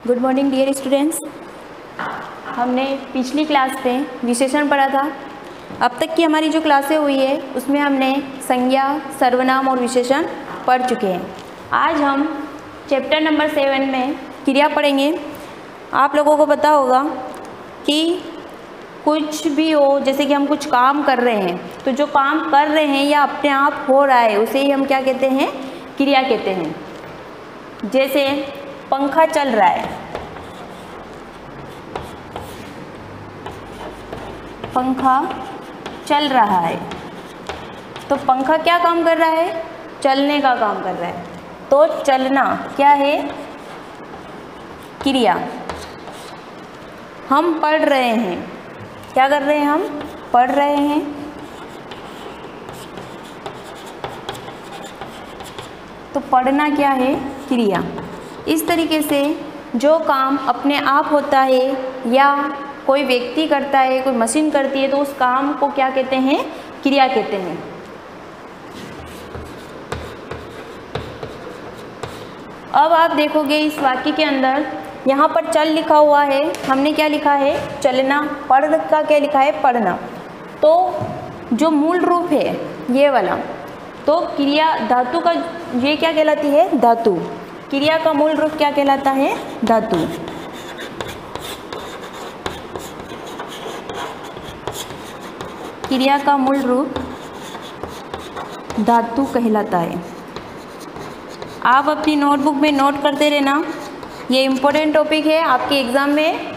Good morning dear students. हमने पिछली class में विशेषण पढ़ा था। अब तक की हमारी जो क्लासें हुई है उसमें हमने संज्ञा, सर्वनाम और विशेषण पढ़ चुके हैं। आज हम चैप्टर नंबर 7 में क्रिया पढ़ेंगे। आप लोगों को पता होगा कि कुछ भी हो, जैसे कि हम कुछ काम कर रहे हैं, तो जो काम कर रहे हैं या अपने आप हो रहा है उसे ही हम क्या कहते हैं? क्रिया कहते हैं। जैसे पंखा चल रहा है, पंखा चल रहा है, तो पंखा क्या काम कर रहा है? चलने का काम कर रहा है। तो चलना क्या है? क्रिया। हम पढ़ रहे हैं, क्या कर रहे हैं? हम पढ़ रहे हैं। तो पढ़ना क्या है? क्रिया। इस तरीके से जो काम अपने आप होता है या कोई व्यक्ति करता है, कोई मशीन करती है, तो उस काम को क्या कहते हैं? क्रिया कहते हैं। अब आप देखोगे इस वाक्य के अंदर यहाँ पर चल लिखा हुआ है, हमने क्या लिखा है? चलना। पढ़ का क्या लिखा है? पढ़ना। तो जो मूल रूप है ये वाला, तो क्रिया धातु का ये क्या कहलाती है? धातु। क्रिया का मूल रूप क्या कहलाता है? धातु। क्रिया का मूल रूप धातु कहलाता है। आप अपनी नोटबुक में नोट करते रहना, ये इम्पोर्टेंट टॉपिक है, आपके एग्जाम में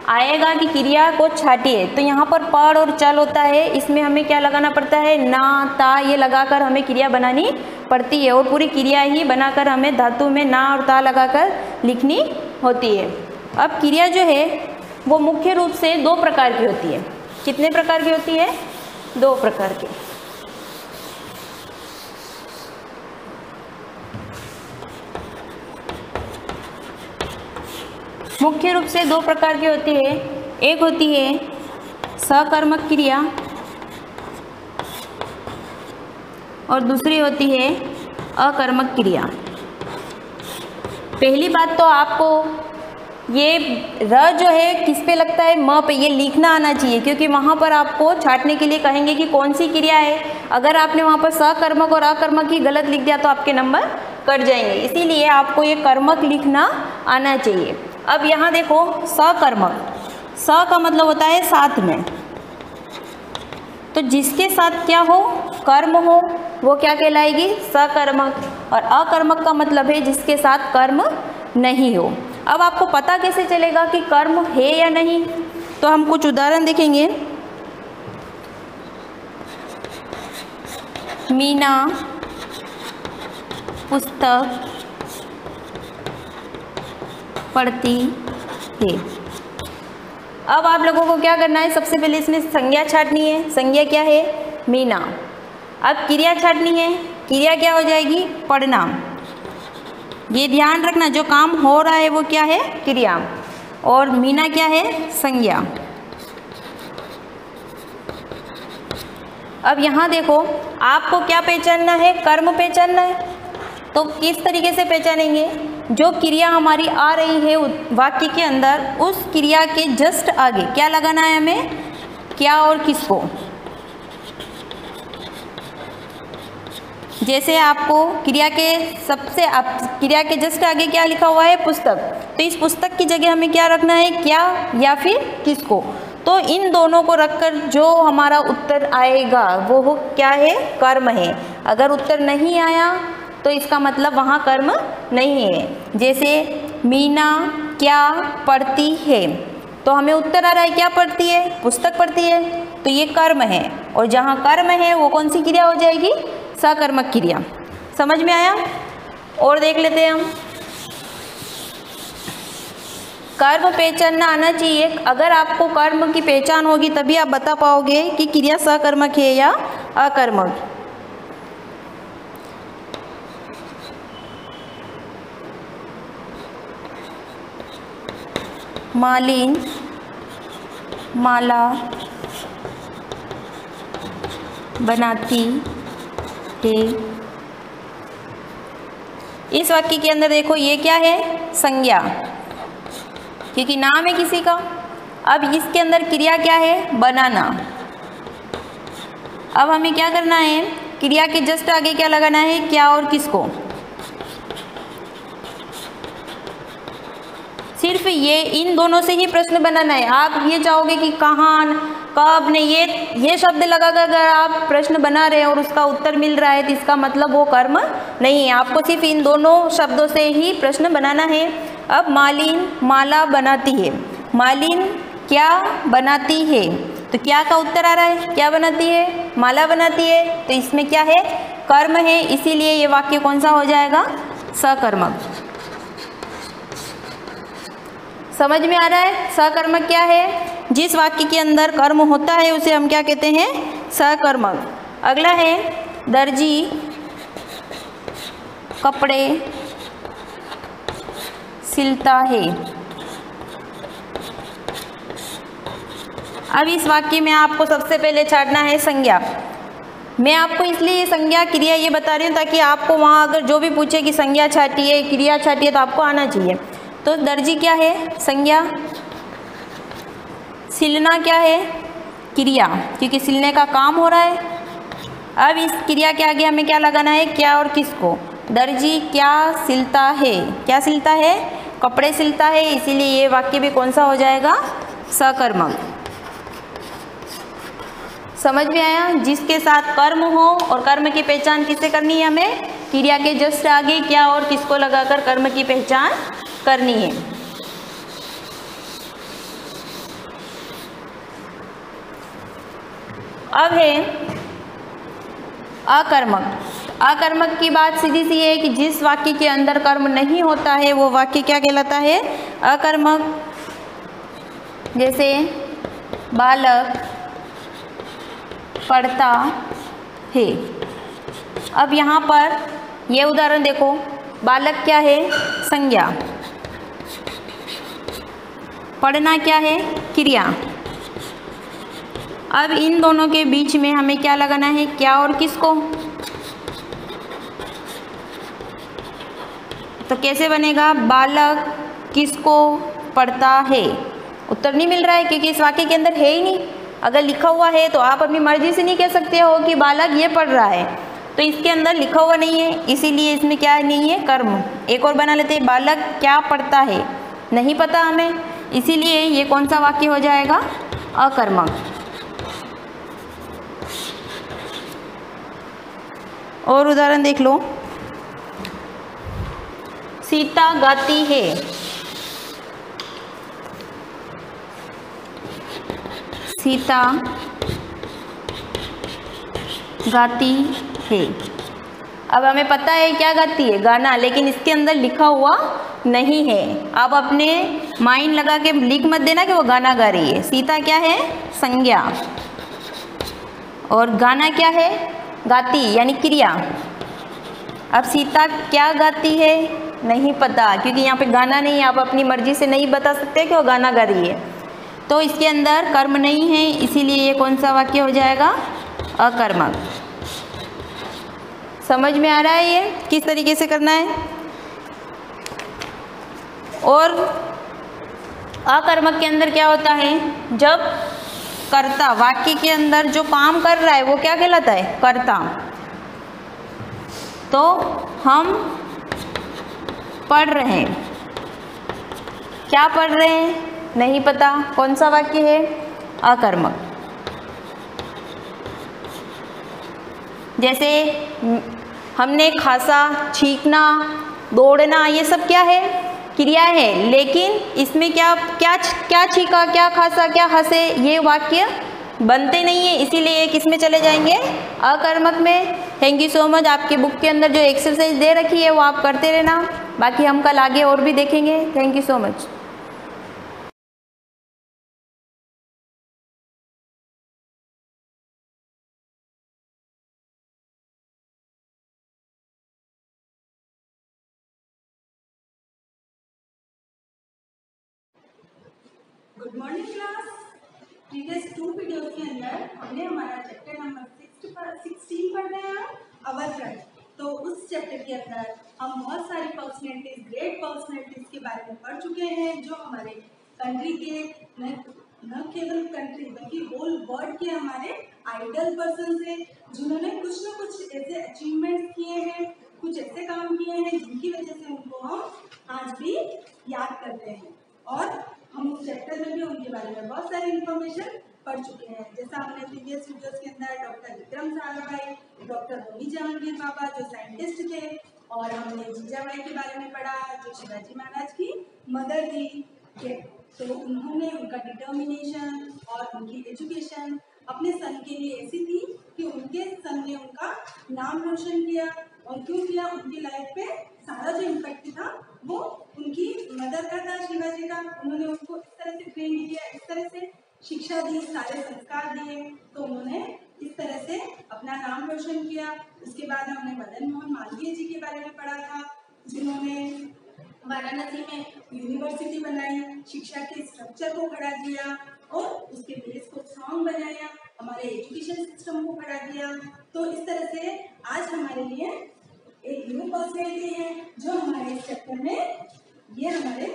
आएगा कि क्रिया को छाटिए। तो यहाँ पर पढ़ और चल होता है, इसमें हमें क्या लगाना पड़ता है? ना, ता, ये लगाकर हमें क्रिया बनानी पड़ती है, और पूरी क्रिया ही बनाकर हमें धातु में ना और ता लगाकर लिखनी होती है। अब क्रिया जो है वो मुख्य रूप से 2 प्रकार की होती है। कितने प्रकार की होती है? 2 प्रकार की। मुख्य रूप से 2 प्रकार की होती है। एक होती है सकर्मक क्रिया और दूसरी होती है अकर्मक क्रिया। पहली बात तो आपको ये र जो है किस पे लगता है? म पे। ये लिखना आना चाहिए, क्योंकि वहाँ पर आपको छाटने के लिए कहेंगे कि कौन सी क्रिया है। अगर आपने वहाँ पर सकर्मक और अकर्मक ही गलत लिख दिया तो आपके नंबर कट जाएंगे। इसीलिए आपको ये कर्मक लिखना आना चाहिए। अब यहाँ देखो, सकर्मक, स का मतलब होता है साथ में, तो जिसके साथ क्या हो? कर्म हो, वो क्या कहलाएगी? सकर्मक। और अकर्मक का मतलब है जिसके साथ कर्म नहीं हो। अब आपको पता कैसे चलेगा कि कर्म है या नहीं? तो हम कुछ उदाहरण देखेंगे। मीना पुस्तक पढ़ती है। अब आप लोगों को क्या करना है? सबसे पहले इसमें संज्ञा छाटनी है। संज्ञा क्या है? मीना। अब क्रिया छाटनी है। क्रिया क्या हो जाएगी? पढ़ना। ये ध्यान रखना, जो काम हो रहा है वो क्या है? क्रिया। और मीना क्या है? संज्ञा। अब यहाँ देखो, आपको क्या पहचानना है? कर्म पहचानना है। तो किस तरीके से पहचानेंगे? जो क्रिया हमारी आ रही है वाक्य के अंदर, उस क्रिया के जस्ट आगे क्या लगाना है हमें? क्या और किसको? जैसे आपको क्रिया के जस्ट आगे क्या लिखा हुआ है? पुस्तक। तो इस पुस्तक की जगह हमें क्या रखना है? क्या या फिर किसको? तो इन दोनों को रखकर जो हमारा उत्तर आएगा वो क्या है? कर्म है। अगर उत्तर नहीं आया तो इसका मतलब वहाँ कर्म नहीं है। जैसे मीना क्या पढ़ती है, तो हमें उत्तर आ रहा है क्या पढ़ती है? पुस्तक पढ़ती है, तो ये कर्म है। और जहाँ कर्म है वो कौन सी क्रिया हो जाएगी? सकर्मक क्रिया। समझ में आया? और देख लेते हैं हम। कर्म पहचानना आना चाहिए। अगर आपको कर्म की पहचान होगी तभी आप बता पाओगे कि क्रिया सकर्मक है या अकर्मक। मालिन माला बनाती है। इस वाक्य के अंदर देखो, ये क्या है? संज्ञा। क्योंकि नाम है किसी का। अब इसके अंदर क्रिया क्या है? बनाना। अब हमें क्या करना है? क्रिया के जस्ट आगे क्या लगाना है? क्या और किसको। सिर्फ ये इन दोनों से ही प्रश्न बनाना है। आप ये चाहोगे कि कहाँ, कब, ने ये शब्द लगाकर अगर आप प्रश्न बना रहे हैं और उसका उत्तर मिल रहा है तो इसका मतलब वो कर्म नहीं है। आपको सिर्फ इन दोनों शब्दों से ही प्रश्न बनाना है। अब मालिन माला बनाती है। मालिन क्या बनाती है? तो क्या का उत्तर आ रहा है? क्या बनाती है? माला बनाती है। तो इसमें क्या है? कर्म है, इसीलिए ये वाक्य कौन सा हो जाएगा? सकर्मक। समझ में आ रहा है? सकर्मक क्या है? जिस वाक्य के अंदर कर्म होता है उसे हम क्या कहते हैं? सकर्मक। अगला है दर्जी कपड़े सिलता है। अब इस वाक्य में आपको सबसे पहले छाटना है संज्ञा। मैं आपको इसलिए ये संज्ञा क्रिया ये बता रही हूँ ताकि आपको वहाँ अगर जो भी पूछे कि संज्ञा छाटिए क्रिया छाटिए तो आपको आना चाहिए। तो दर्जी क्या है? संज्ञा। सिलना क्या है? क्रिया, क्योंकि सिलने का काम हो रहा है। अब इस क्रिया के आगे हमें क्या लगाना है? क्या और किसको। दर्जी क्या सिलता है? क्या सिलता है? कपड़े सिलता है, इसीलिए ये वाक्य भी कौन सा हो जाएगा? सकर्मक। समझ में आया? जिसके साथ कर्म हो, और कर्म की पहचान किससे करनी है हमें? क्रिया के जस्ट आगे क्या और किसको लगाकर कर्म की पहचान करनी है। अब है अकर्मक। अकर्मक की बात सीधी सी है कि जिस वाक्य के अंदर कर्म नहीं होता है वो वाक्य क्या कहलाता है? अकर्मक। जैसे बालक पढ़ता है। अब यहाँ पर ये उदाहरण देखो, बालक क्या है? संज्ञा। पढ़ना क्या है? क्रिया। अब इन दोनों के बीच में हमें क्या लगाना है? क्या और किसको। तो कैसे बनेगा? बालक किसको पढ़ता है। उत्तर नहीं मिल रहा है क्योंकि इस वाक्य के अंदर है ही नहीं। अगर लिखा हुआ है तो आप अपनी मर्जी से नहीं कह सकते हो कि बालक ये पढ़ रहा है, तो इसके अंदर लिखा हुआ नहीं है, इसीलिए इसमें क्या नहीं है? कर्म। एक और बना लेते हैं, बालक क्या पढ़ता है। नहीं पता हमें, इसीलिए ये कौन सा वाक्य हो जाएगा? अकर्मक। और उदाहरण देख लो, सीता गाती है। सीता गाती है। अब हमें पता है क्या गाती है? गाना, लेकिन इसके अंदर लिखा हुआ नहीं है। आप अपने माइंड लगा के लिख मत देना कि वो गाना गा रही है। सीता क्या है? संज्ञा। और गाना क्या है? गाती यानी क्रिया। अब सीता क्या गाती है? नहीं पता, क्योंकि यहाँ पे गाना नहीं है। आप अपनी मर्जी से नहीं बता सकते कि वो गाना गा रही है, तो इसके अंदर कर्म नहीं है, इसीलिए ये कौन सा वाक्य हो जाएगा? अकर्मक। समझ में आ रहा है ये किस तरीके से करना है? और अकर्मक के अंदर क्या होता है? जब कर्ता, वाक्य के अंदर जो काम कर रहा है वो क्या कहलाता है? कर्ता। तो हम पढ़ रहे हैं। क्या पढ़ रहे हैं? नहीं पता। कौन सा वाक्य है? अकर्मक। जैसे हमने खांसा, छींकना, दौड़ना, ये सब क्या है? क्रिया है, लेकिन इसमें क्या क्या क्या छींका, क्या खांसा, क्या हंसे, ये वाक्य बनते नहीं है, इसीलिए ये किस में चले जाएंगे? अकर्मक में। Thank you so much. आपके बुक के अंदर जो एक्सरसाइज दे रखी है वो आप करते रहना, बाकी हम कल आगे और भी देखेंगे। Thank you so much. Good morning class. Previous 2 videos के अंदर हमने हमारा चैप्टर नंबर 16 पढ़ना है, अवर फ्रेंड। तो उस चैप्टर के अंदर हम बहुत सारी पर्सनैलिटीज, ग्रेट पर्सनैलिटीज के बारे में पढ़ चुके हैं जो हमारे कंट्री के न केवल कंट्री बल्कि होल वर्ल्ड के हमारे आइडल पर्सन थे, जिन्होंने कुछ न कुछ ऐसे अचीवमेंट्स किए हैं, कुछ ऐसे काम किए हैं जिनकी वजह से उनको हम आज भी याद करते हैं। और हम उस चैप्टर में भी उनके बारे में बहुत सारी इंफॉर्मेशन पढ़ चुके हैं। जैसा हमने प्रीवियस वीडियोस के अंदर डॉक्टर विक्रम साराभाई, डॉक्टर होमी जहांगीर बाबा जो साइंटिस्ट थे, और हमने जीजाबाई के बारे में पढ़ा जो शिवाजी महाराज की मदर थी। तो उन्होंने उनका डिटर्मिनेशन और उनकी एजुकेशन अपने सन के लिए ऐसी थी कि उनके सन ने उनका नाम रोशन किया। और क्यों किया? उनकी लाइफ पे सारा जो इम्पैक्ट था वो उनकी मदर का था, शिवाजी का। उन्होंने उनको इस तरह से ट्रेन किया, इस तरह से शिक्षा दी, सारे संस्कार दिए, तो उन्होंने इस तरह से अपना नाम रोशन किया। उसके बाद हमने मदन मोहन मालवीय जी के बारे में पढ़ा था, जिन्होंने वाराणसी में यूनिवर्सिटी बनाई, शिक्षा के स्ट्रक्चर को खड़ा किया और उसके बेस को स्ट्रॉन्ग बनाया, हमारे एजुकेशन सिस्टम को खड़ा किया। तो इस तरह से आज हमारे लिए एक न्यू पर्सनैलिटी है जो हमारे इस चैप्टर में, ये हमारे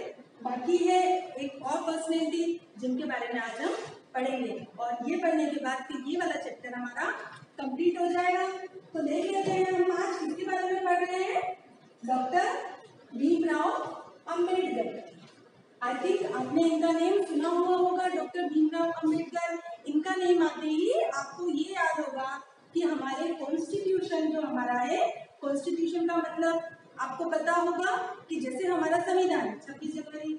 बाकी है एक और पर्सनैलिटी जिनके बारे में आज हम पढ़ेंगे। और ये पढ़ने के बाद फिर ये वाला चैप्टर हमारा कंप्लीट हो जाएगा। तो देख लेते हैं हम आज किसके बारे में पढ़ रहे हैं। Doctor Bhimrao Ambedkar. I think आपने इनका नेम सुना हुआ होगा, डॉक्टर भीमराव अंबेडकर। इनका नेम आते ही आपको ये याद होगा कि हमारे कॉन्स्टिट्यूशन जो हमारा है, कॉन्स्टिट्यूशन का मतलब आपको पता होगा कि जैसे हमारा संविधान 26 जनवरी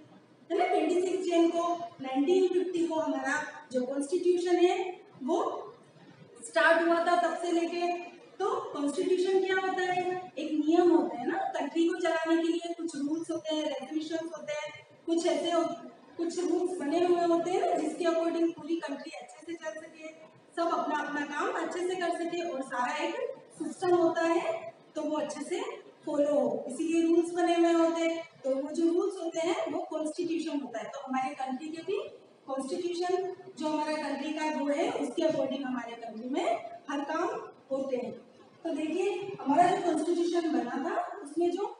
है ना, 26 जन को 1950 को हमारा जो कॉन्स्टिट्यूशन है वो स्टार्ट हुआ था, तब से लेके। तो कॉन्स्टिट्यूशन क्या होता है? एक नियम होते हैं ना, कंट्री को चलाने के लिए कुछ रूल्स होते हैं, रेजोल्यूशंस होते हैं, कुछ ऐसे कुछ रूल्स बने हुए होते हैं ना, जिसके अकॉर्डिंग पूरी कंट्री अच्छे से चल सके, सब अपना अपना काम अच्छे से कर सके और सारा एक सिस्टम होता है तो वो अच्छे से फॉलो हो, इसीलिए रूल्स बने हुए होते हैं। तो वो जो रूल्स होते हैं वो कॉन्स्टिट्यूशन होता है। तो हमारे कंट्री के भी कॉन्स्टिट्यूशन जो हमारा कंट्री का वो है, उसके अकॉर्डिंग हमारे कंट्री में हर काम होते हैं। तो देखिए हमारा जो कॉन्स्टिट्यूशन बना था उसमें जो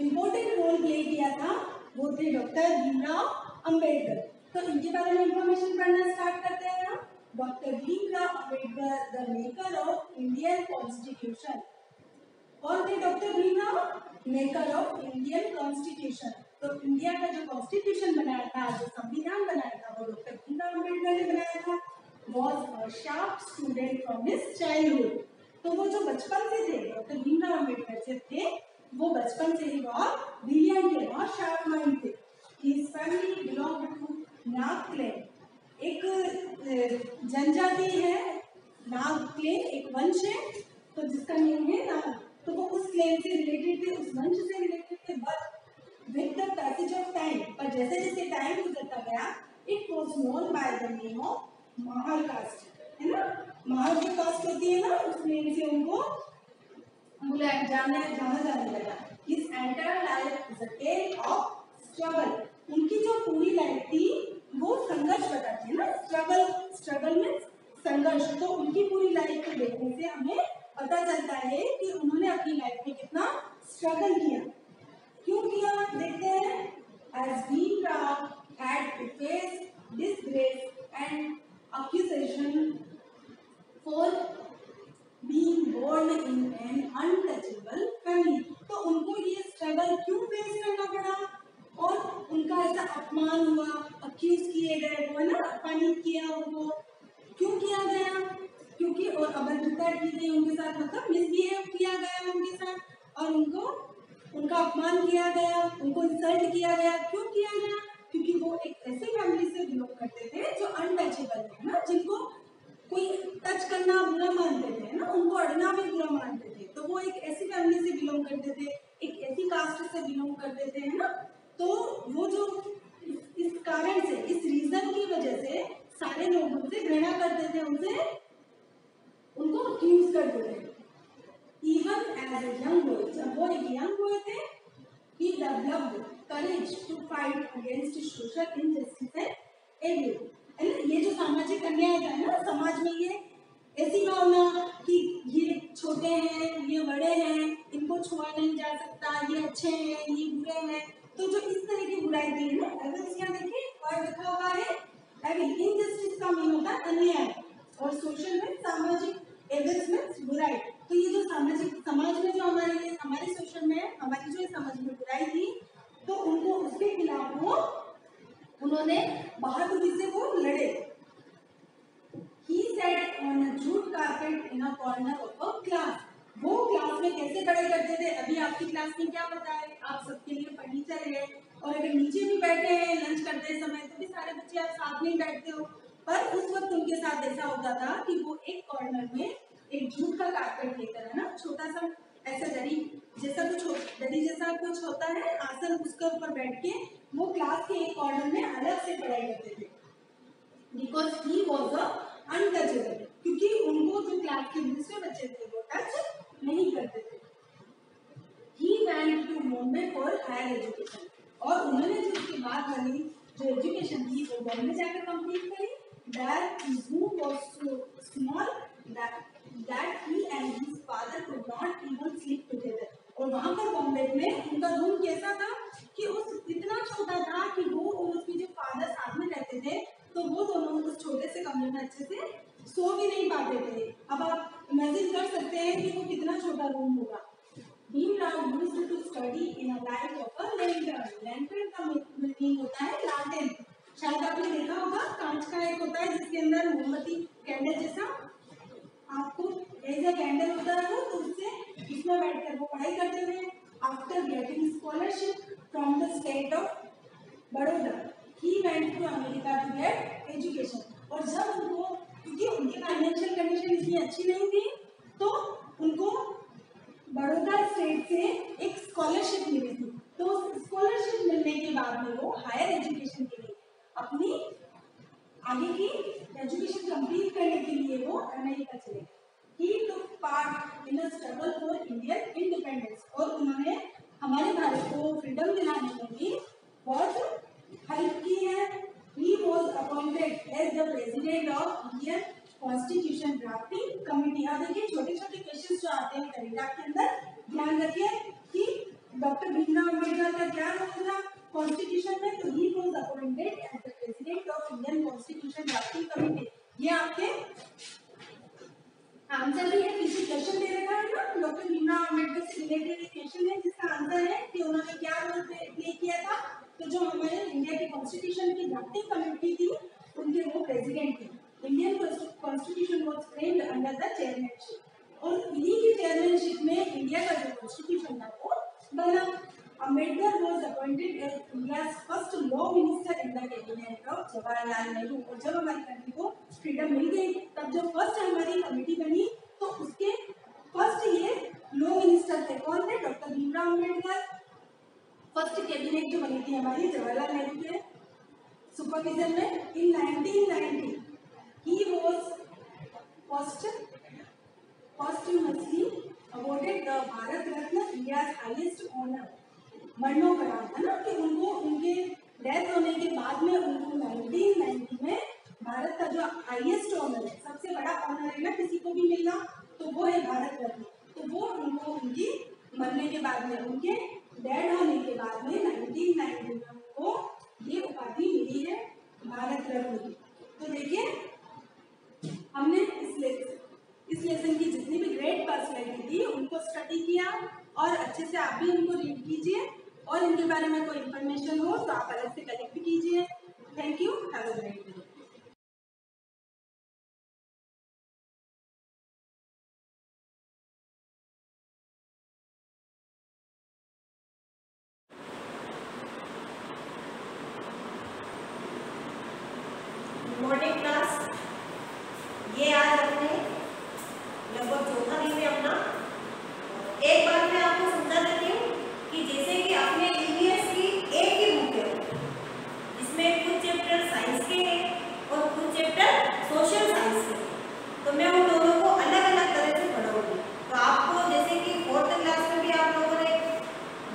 इम्पोर्टेंट रोल प्ले किया था वो थे डॉक्टर भीमराव अंबेडकर। तो इनके बारे में इंफॉर्मेशन पढ़ना स्टार्ट करते हैं हम। Doctor Bhimrao Ambedkar, the maker of Indian constitution. कौन थे doctor Bhimrao? Maker of Indian constitution. तो इंडिया का जो कॉन्स्टिट्यूशन बनाया था, जो संविधान बनाया था, वो डॉक्टर भीमराव अंबेडकर ने बनाया था। Was a sharp student from his childhood. तो वो जो बचपन से थे, डॉक्टर भीमराव अंबेडकर से थे, वो बचपन से ही बहुत ब्रिलियंट थे, बहुत शार्प माइंड थे। His family belong to Nag clan, एक जनजाति है नाग क्लैन, एक वंश है तो जिसका नेम है नाग। तो वो उस क्लैन से रिलेटेड थे, उस वंश से रिलेटेड थे। But with the passage of time, पर जैसे जैसे टाइम गुजरता गया, it was known by the name of Mahar caste, है ना। महार जो कास्ट होती है ना, उस नेम से उनको जाना जाने लगा। His entire life is a tale of struggle. उनकी जो पूरी लाइफ थी वो संघर्ष बताती है ना, स्ट्रगल में संघर्ष। तो उनकी पूरी लाइफ को देखने से हमें पता चलता है कि उन्होंने अपनी लाइफ में कितना स्ट्रगल किया। क्यों किया देखते हैं। As Bhimrao had to face disgrace and accusation for being born in an untouchable family। तो उनको ये स्ट्रगल क्यों फेस करना पड़ा और उनका ऐसा अपमान हुआ, अक्यूज किए गए, वो है ना, अपमानित किया उनको। क्यों किया गया? क्योंकि और अभद्रता की गई उनके साथ, मतलब मिसबिहेव किया गया उनके साथ और उनको उनका अपमान किया गया, उनको इंसल्ट किया गया। क्यों किया गया? क्योंकि वो एक ऐसी फैमिली से बिलोंग करते थे जो अनटचेबल है ना, जिनको कोई टच करना बुरा मानते थे ना, उनको अड़ना भी बुरा मानते थे। तो वो एक ऐसी फैमिली से बिलोंग करते थे, एक ऐसी कास्ट से बिलोंग करते थे, है ना। तो वो जो इस कारण से, इस रीजन की वजह से सारे लोग उनसे घृणा करते थे, उनसे उनको अक्यूज करते थे। Even as a young boy, जब वो एक यंग बॉय थे, he developed courage to fight against social injustice and abuse। ये जो सामाजिक अन्याय है ना, समाज में ये ऐसी भावना कि ये छोटे हैं, ये बड़े हैं, इनको छुआ नहीं जा सकता, ये अच्छे हैं, ये बुरे हैं। तो जो इस तरह की बुराई थी ना, अगर यहाँ देखिए वर्ड इनजस्टिस का मीन होता है अन्याय, और सोशल में सामाजिक, एविल्स में बुराई। तो ये जो सामाजिक, समाज में जो हमारे सोशल में हमारी जो समाज में बुराई थी, तो उनको उसके खिलाफ वो उन्होंने बहादुरी से वो लड़े। He sat on a jute carpet in a corner of a class. वो क्लास में कैसे पढ़ाई करते थे? अभी आपकी क्लास में क्या पता है, आप सबके लिए फर्नीचर है, और अगर नीचे भी बैठे हैं लंच करते समय तो भी सारे बच्चे आप साथ में ही बैठते हो, पर उस वक्त उनके साथ ऐसा होता था कि वो एक कॉर्नर में एक जूट का कारपेट लेकर, है ना, छोटा सा ऐसा दरी जैसा कुछ होता है आसन, उसके ऊपर बैठ के वो क्लास के एक कॉर्नर में अलग से पढ़ाई करते थे। Because he was a untouchable, क्योंकि उनको जो क्लास के दूसरे बच्चे थे वो टच नहीं करते थे। He went to Bombay for higher education, और उन्होंने जो उसके बाद वाली जो एजुकेशन थी वो बॉम्बे जाकर कंप्लीट करी। That his room was so small that he and his father could not even sleep together. और वहां पर बॉम्बे में उनका रूम कैसा था कि उस इतना छोटा था कि वो और उसके जो फादर साथ में रहते थे, तो वो दोनों उस छोटे से कमरे में अच्छे से सो भी नहीं पाते थे। अब आप इमेजिन कर सकते हैं कि वो कितना छोटा रूम होगा। Bhimrao used to study in a light of a lantern. Lantern का मीनिंग होता है लालटेन। शायद आपने देखा होगा, कांच का एक होता है जिसके अंदर मोमबत्ती, कैंडल जैसा आपको एज अ कैंडल होता है वो, तो उससे इसमें बैठकर वो पढ़ाई करते थे। After getting scholarship from the state of Baroda he went to America to get education. और जब उनको, क्योंकि उनकी फाइनेंशियल कंडीशन इतनी अच्छी नहीं थी, तो उनको बड़ौदा स्टेट से एक स्कॉलरशिप मिली थी। तो स्कॉलरशिप मिलने के बाद में वो हायर एजुकेशन के लिए, अपनी आगे की एजुकेशन कंप्लीट करने के लिए वो अमेरिका चले गए। He took part in a struggle for Indian independence, और उन्होंने हमारे भारत को फ्रीडम दिलाने में भी बहुत हेल्प की है। He was appointed as the president of Indian Constitution Drafting Committee। अब देखिए छोटे छोटे क्वेश्चन जो आते हैं पैराग्राफ के अंदर, ध्यान रखिए कि डॉक्टर भीमराव अम्बेडकर का क्या रोल था कॉन्स्टिट्यूशन में। तो he was appointed as the president of Indian Constitution Drafting Committee। ये आपके आंसर भी है, पीछे क्वेश्चन दे रखा है ना, डॉक्टर भीमराव अम्बेडकर से रिलेटेड क्वेश्चन है जिसका आंसर है कि उन्होंने क्या रोल प्ले किया था। तो जो हमारे इंडिया की कॉन्स्टिट्यूशन की ड्राफ्टिंग कमेटी थी उनके वो प्रेसिडेंट थे। Indian constitution was framed under the chairmanship, और इन्हीं की चेयरमैनशिप में इंडिया का जो कॉन्स्टिट्यूशन था वो बना। Ambedkar was appointed as India's first law minister in the cabinet of Jawaharlal Nehru. और जब हमारी कंट्री को फ्रीडम मिल गई, तब जो फर्स्ट हमारी कमेटी बनी, तो उसके फर्स्ट ये लॉ मिनिस्टर थे। कौन थे? Doctor Bhimrao Ambedkar. First cabinet जो बनी थी हमारी जवाहरलाल नेहरू के सुपरविजन में in 1990। He was posthumously awarded the Bharat Ratna, India's highest honour. मरणोपरांत है ना, कि उनको उनके डेथ होने के बाद में उनको 1990 में भारत का जो हाईएस्ट ऑनर है, सबसे बड़ा ऑनर है ना किसी को भी मिलना, तो वो है भारत रत्न। तो वो उनको उनकी मरने के बाद में, उनके डेड होने के बाद में 1990 में उनको ये उपाधि मिली है भारत रत्न की। तो देखिए हमने इस लेसन की जितनी भी ग्रेट पर्सनैलिटी थी उनको स्टडी किया, और अच्छे से आप भी उनको रीड कीजिए, और इनके बारे में कोई इन्फॉर्मेशन हो तो आप अलग से कलेक्ट कीजिए। Thank you, have a great day. Morning class, ये आज अपने लगभग चौथा दिन है अपना। एक बार मैं आपको समझा देती हूँ कि जैसे कि अपने ईवीएस की एक ही बुक है जिसमें कुछ चैप्टर साइंस के हैं और कुछ चैप्टर सोशल साइंस के, तो मैं उन दोनों को अलग अलग तरह से पढ़ाऊंगी। तो आपको जैसे कि 4th क्लास में भी आप लोगों ने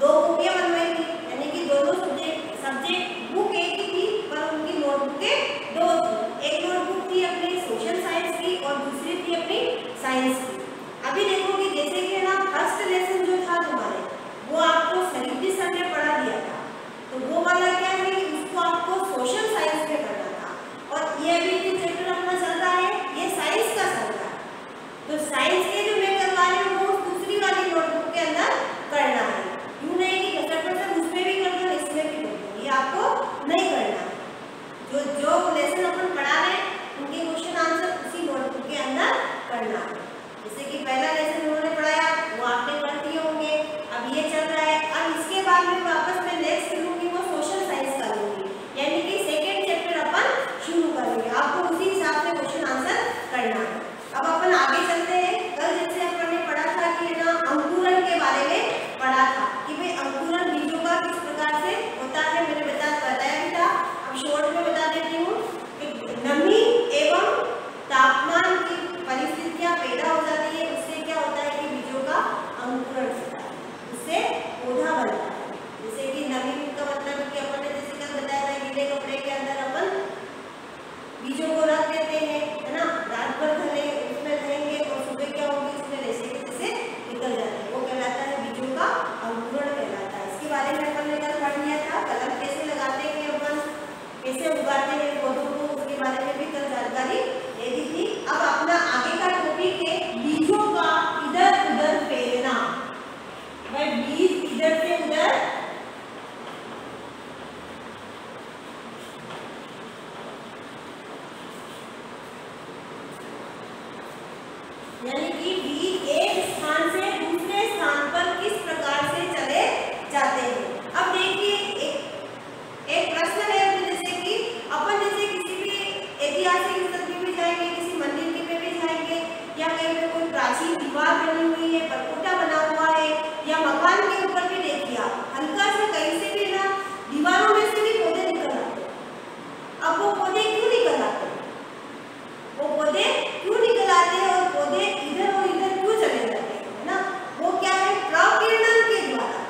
2 बुकें बनवाई थी, यानी कि दोनों सब्जेक्ट बुक एक ही थी पर उनकी नोटबुकें 2 थी। एक नोटबुक थी अपनी सोशल साइंस की और दूसरी थी अपनी साइंस की। अभी देखो कि जैसे कि ना फर्स्ट लेसन जो था तुम्हारे, वो आपको सरिता सर ने पढ़ा दिया था, तो वो वाला क्या है, उसको आपको सोशल साइंस में करना था। और करना है। जैसे कि पहला लेसन उन्होंने पढ़ाया वो आपने कर दिए होंगे, अब ये चल रहा है। अब इसके बाद में वापस मैं नेक्स्ट लूँगी वो सोशल साइंस का लूँगी, यानी कि सेकेंड चैप्टर अपन शुरू करेंगे। आपको उसी हिसाब से क्वेश्चन आंसर करना है। अब अपन आगे चलते हैं। कल जैसे अपन ने पढ़ा था कि ना अंकुरन के बारे में पढ़ा था कि भाई अंकुरन बीजों का किस प्रकार से होता है, मैंने बताया भी था। अब शॉर्ट में बता देती हूँ। नमी एवं तापमान की परिस्थितियां पैदा हो जाती है, उससे क्या होता है कि बीजों का अंकुरण होता है, उससे पौधा बनता है। जैसे कि नमी का मतलब कि अपन ने जैसे कल बताया था गीले कपड़े के अंदर अपन बीजों को रख देते हैं, है ना, रात भर उसमें रहेंगे और सुबह क्या होगी उसमें रेशे के जैसे निकल जाते हैं, वो कहलाता है बीजों का अंकुरण कहलाता है। इसके बारे में अपन ने कल पढ़ लिया था। कलम कैसे लगाते हैं अपन, कैसे उगाते हैं पौधों को, उसके बारे में भी कल जानकारी दे दी थी। अब अपना आगे का टॉपिक है बीजों का इधर उधर फैलना। भाई बीज इधर से उधर यानी कि बीज एक स्थान से दूसरे स्थान पर किस प्रकार से चले जाते हैं। अब देखिए एक प्रश्न है, जैसे कि अपन जैसे किसी भी ऐतिहासिक स्थल पे भी जाएंगे, किसी मंदिर के पे भी जाएंगे, या कहीं पे कोई प्राचीन दीवार बनी हुई है, परकोटा बना हुआ है, या मकान के ऊपर भी देखिए आप हल्का से कहीं से भी ना दीवारों में से भी पौधे निकल आते हैं। अब वो पौधे क्यों निकल आते हैं, वो पौधे क्यों निकल आते हैं और पौधे इधर और इधर क्यों चले जाते हैं, है ना, वो क्या है, प्रकीर्णन के द्वारा।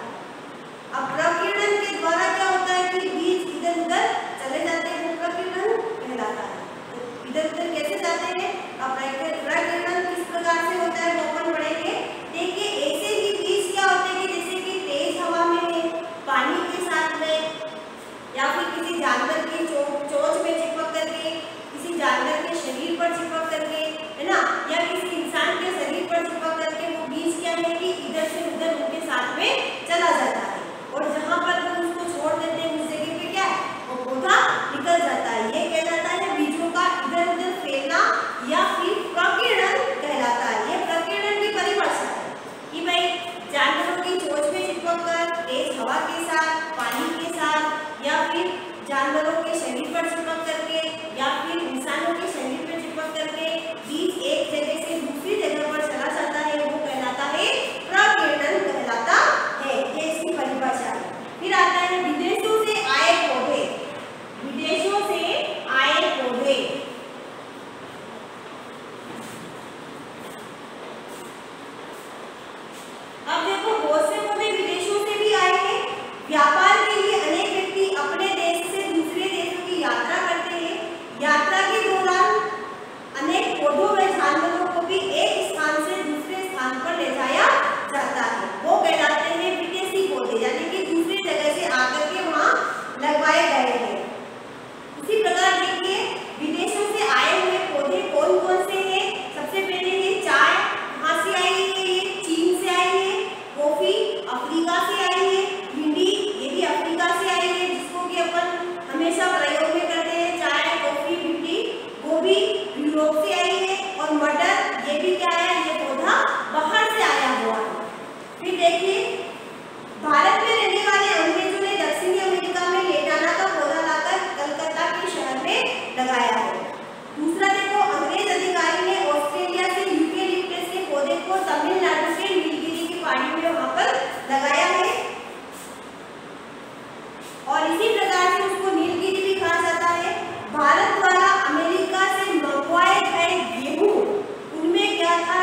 अब प्रकीर्णन के द्वारा क्या होता है कि बीज इधर उधर चले जाते हैं, वो प्रकीर्णन कहलाता है। तो इधर उधर कैसे जाते हैं, अब प्रकीर्णन किस प्रकार से होता है वो अपन पढ़ेंगे। देखिए ऐसे ही बीज क्या होते हैं कि जैसे कि तेज हवा में है, पानी के साथ में, या फिर किसी जानवर की चोंच में चिपक करके, किसी जानवर के शरीर पर चिपक करके, है ना, या किसी इंसान के शरीर पर चिपक करके वो बीज क्या है कि इधर से उधर उनके साथ में चला जाता है, और जहाँ पर वो उसको छोड़ देते हैं उस जगह पे क्या है वो पौधा निकल जाता है। ये कहलाता है बीजों का इधर उधर फैलना या फिर प्रकीर्णन कहलाता है। ये प्रकीर्णन की परिभाषा है कि भाई जानवरों की चोंच में चिपक कर, तेज हवा के साथ, पानी के साथ, या फिर जानवरों के शरीर पर चिपक करके, या फिर इंसानों के शरीर पर चिपक करके बीज एक जगह से दूसरी जगह पर चला जाता है, वो कहलाता है प्रकीर्णन कहलाता है। ये इसकी परिभाषा है। फिर आता है विदेशों से आए पौधे। विदेशों से आए पौधे, अब देखो बहुत से पौधे विदेशों से भी आए हैं। व्यापार के लिए अनेक व्यक्ति अपने देश से दूसरे देशों की यात्रा करते हैं। यात्रा के दौरान अनेक पौधों व जानवरों को भी एक स्थान से दूसरे स्थान पर ले जाया जाता है, वो कहलाते हैं विदेशी पौधे, यानी कि दूसरी जगह से आकर के वहाँ लगवाए गए हैं। इसी प्रकार देखिए विदेशों से आए हुए पौधे कौन कौन से हैं। सबसे पहले ये चाय कहाँ से आई है, ये चीन से आई है। कॉफी अफ्रीका से आई है। भिंडी ये भी अफ्रीका से आई है, जिसको कि अपन हमेशा प्रयोग में करते हैं, चाय कॉफी भिंडी। गोभी यूरोप से आई है, और मटर ये भी क्या है, ये पौधा बाहर से आया हुआ है। फिर देखिए भारत में रहने वाले अंग्रेजों ने दक्षिणी अमेरिका में लेटाना का पौधा लाकर कलकत्ता के शहर में लगाया है। दूसरा देखो अंग्रेज अधिकारी ने ऑस्ट्रेलिया से यूकेलिप्टस के पौधे को तमिलनाडु के नीलगिरी की पहाड़ी में वहां पर लगाया है, और इसी प्रकार से उसको नीलगिरी भी कहा जाता है। भारत द्वारा अमेरिका से मंगवाए गए गेहूं, उनमें क्या था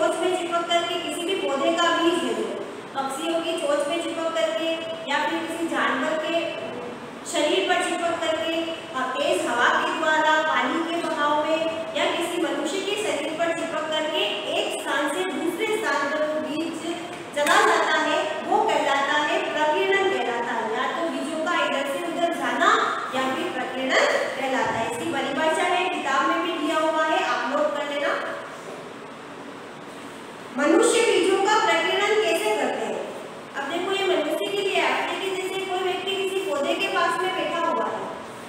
चोंच में चिपक करके किसी भी पौधे का बीज है, पक्षियों की चोंच में चिपक करके या फिर किसी जानवर के शरीर पर चिपक करके, तेज हवा के द्वारा, पानी के बहाव में या किसी मनुष्य के शरीर पर चिपक करके एक स्थान से दूसरे स्थान पर वो बीज चला जाता है, वो कहलाता है प्रकीर्णन कहलाता है। या तो बीजों का इधर से उधर जाना या फिर प्रकीर्णन कहलाता है। इसकी परिभाषा है, किताब में भी दिया हुआ है, आप नोट कर लेना। मनुष्य बीजों का प्रकीर्णन कैसे करते हैं? अब देखो ये मनुष्य के लिए आपने कि जैसे कोई व्यक्ति किसी पौधे के पास में बैठा हुआ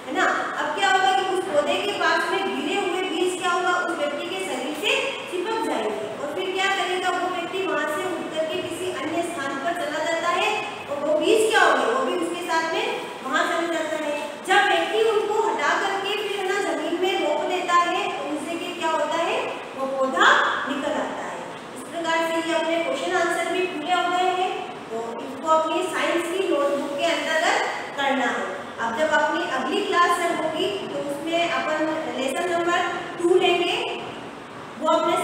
है ना, अब क्या होगा कि उस पौधे के पास में गिरे हुए बीज क्या होगा, उस व्यक्ति के शरीर से चिपक जाएंगे और फिर क्या करेगा वो व्यक्ति वहां से उठ करके किसी अन्य स्थान पर चला जाता है और वो बीज क्या होगा, वो भी उसके साथ में वहां चला जाता है। जब व्यक्ति उनको हटा करके फिर ना जमीन में रोप देता है तो उससे क्या होता है, वो पौधा निकल आता है। इस प्रकार से ये अपने क्वेश्चन आंसर भी पूरे हो गए हैं, तो इसको अपनी साइंस की नोटबुक के अंतर्गत करना है। अब जब अपनी अगली क्लास होगी तो उसमें अपन लेसन नंबर 2 लेंगे, वो अपने